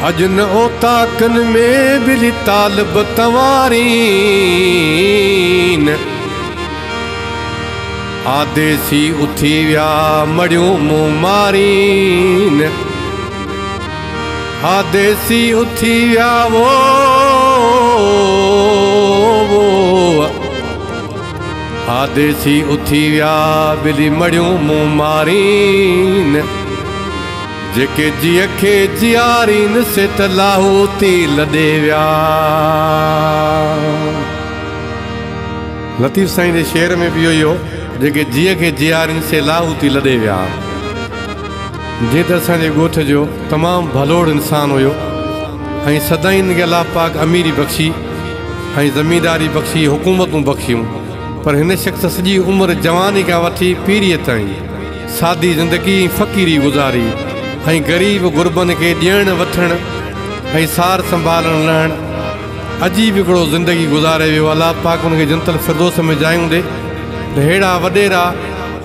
अजन ओ ताकन में बिली तालब तवारीन आदेसी उथी व्या मड़ियों मुँह मारीन आदेसी उथी व्या वो आदेसी उथी व्या बिली मड़ियों मुँह मारीन जेके जिय खे जियारीन से तलाहूती लदे व्या। लतीफ़ साईं जे शेर में भी इहो जेके जिय खे जियारीन से लाहूती लदे व्या। जे त असांजे ॻोठ जो तमामु भलोड़ इंसान हुयो ऐं सदाईं हिनखे अलाह पाक अमीरी बख़्शी ऐं ज़मींदारी बख़्शी हुकूमतूं बख़्शियूं पर हिन शख़्स सॼी उमिरि जवानी खां वठी पीढ़ीअ ताईं सादी ज़िंदगी फ़क़ीरी गुज़ारी ऐं ग़रीब गुरबनि खे ॾियण वठण ऐं सार संभालण लहण अजीब हिकिड़ो ज़िंदगी गुज़ारे वियो। अलाह पाक हुनखे जन्नतुल फिरदौस में जायूं ॾे। अहिड़ा वॾेरा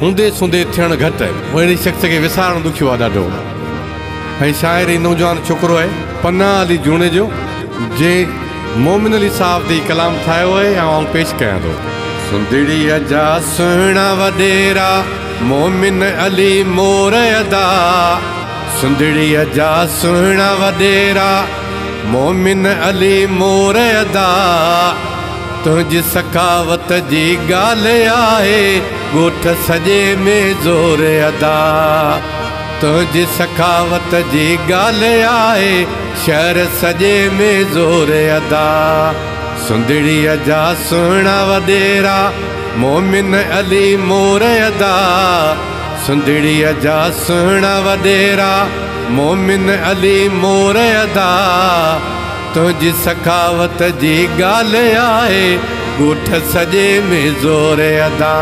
हूंदे सूंदे थियण घटि आहे अहिड़े शख़्स खे विसारणु ॾुखियो आहे ॾाढो। ऐं शाइर ई नौजवान छोकिरो आहे पन्ना अली जूणे जो जे मोमिन अली साहब ते कलाम ठाहियो आहे ऐं आउं पेश कयां थो। सुंदड़ीअ जा सुहिणा वॾेरा मोमिन अली मोर अदा सुंदड़ीअ जा सुहिणा वॾेरा मोमिन अली मोर अदा तुंहिंजी सखावत जी ॻाल्हि आहे ॻोठ सॼे में ज़ोर अदा तुंहिंजी सखावत जी ॻाल्हि आहे शहर सॼे में ज़ोर अदा सुंदड़ीअ जा सुहिणा वॾेरा मोमिन अली मोर अदा सुंदड़ीअ जा सुहिणा वॾेरा मोमिन अली मोर अदा तुंहिंजी सखावत जी ॻाल्हि आहे ॻोठ सॼे में ज़ोर अदा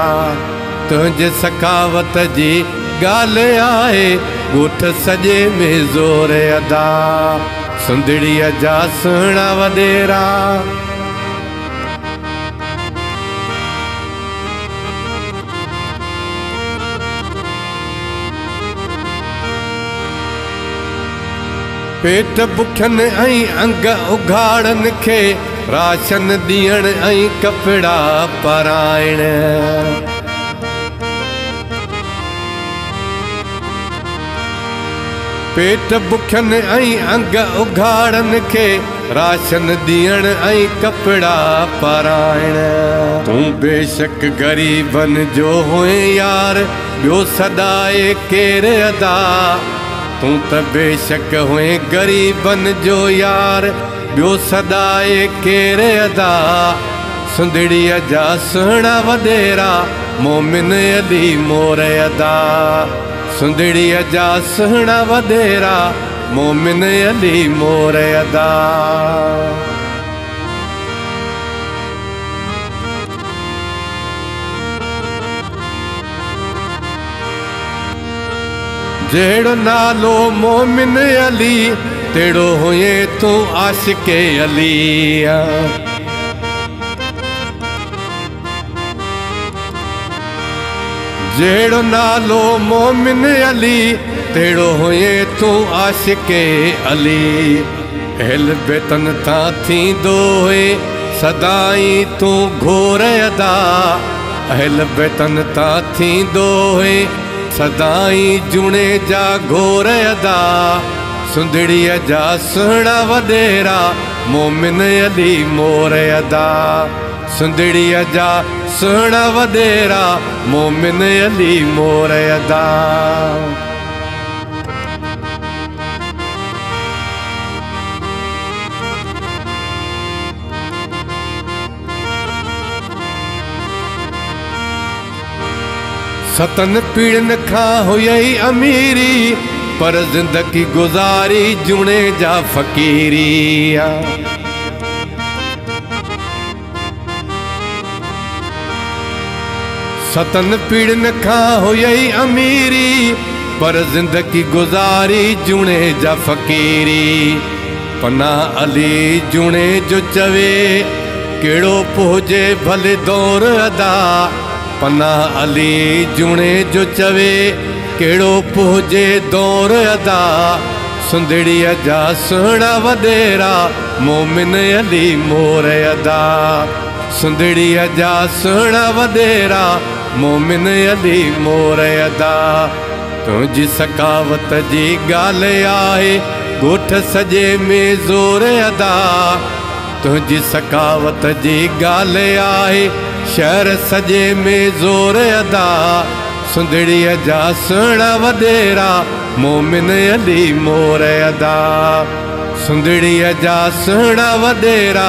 तुंहिंजी सखावत जी ॻाल्हि आहे ॻोठ सॼे में ज़ोर अदा सुंदड़ीअ जा सुहिणा वॾेरा। पेट बुखन ऐं अंग उघाड़न खे राशन ॾियण ऐं कपिड़ा पाराइण पेट बुखन ऐं अंग उघाड़न खे राशन ॾियण ऐं कपिड़ा पाराइण तूं बेशक ग़रीबन जो हुए यार ॿियो सदाए केर अदा तूं त बेशक हुए ग़रीबन जो यार ॿियो सदाए केर अदा सुंदड़ीअ जा सुहिणा वॾेरा मोमिन अली मोर अदा सुंदड़ीअ जा सुहिणा वॾेरा मोमिन अली मोर अदा। जहिड़ो नालो मोमिन अली तहिड़ो हुए तूं आशिक़े अली जहिड़ो नालो मोमिन अली तहिड़ो हुए तूं आशिक़े अली अहल बेतन तां थींदो हुए सदाई तूं घोर अदा अहल बेतन तां थींदो हुए सदाई जुणे जा घोर अदा सुंदड़ीअ जा सुहिणा वॾेरा मोमिन अली मोर अदा सुंदड़ीअ जा सुहिणा वॾेरा मोमिन अली मोर अदा। सतन पीढ़न खां हुई अमीरी पर जिंदगी गुज़ारी जुणे जा फ़क़ीरी सतन पीढ़न खां हुई अमीरी पर जिंदगी गुज़ारी जुणे जा फ़क़ीरी पन्ना अली जुणे जो चवे कहिड़ो पोजे भले दौर अदा पनाह अली जूणे जो चवे केड़ो पुजे दौर अदा सुंदड़ीअ जा सुहिणा वॾेरा मोमिन अली मोर अदा सुंदड़ीअ जा सुहिणा वॾेरा मोमिन अली मोर अदा तुंहिंजी सकावत जी ॻाल्हि आहे ॻोठ सॼे में ज़ोर अदा तुंहिंजी सकावत जी ॻाल्हि आहे शहर सॼे में ज़ोर अदा सुंदड़ीअ जा सुहिणा वॾेरा मोमिन अली मोर अदा सुंदड़ीअ जा सुहिणा वॾेरा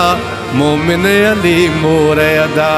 मोमिन अली मोर अदा।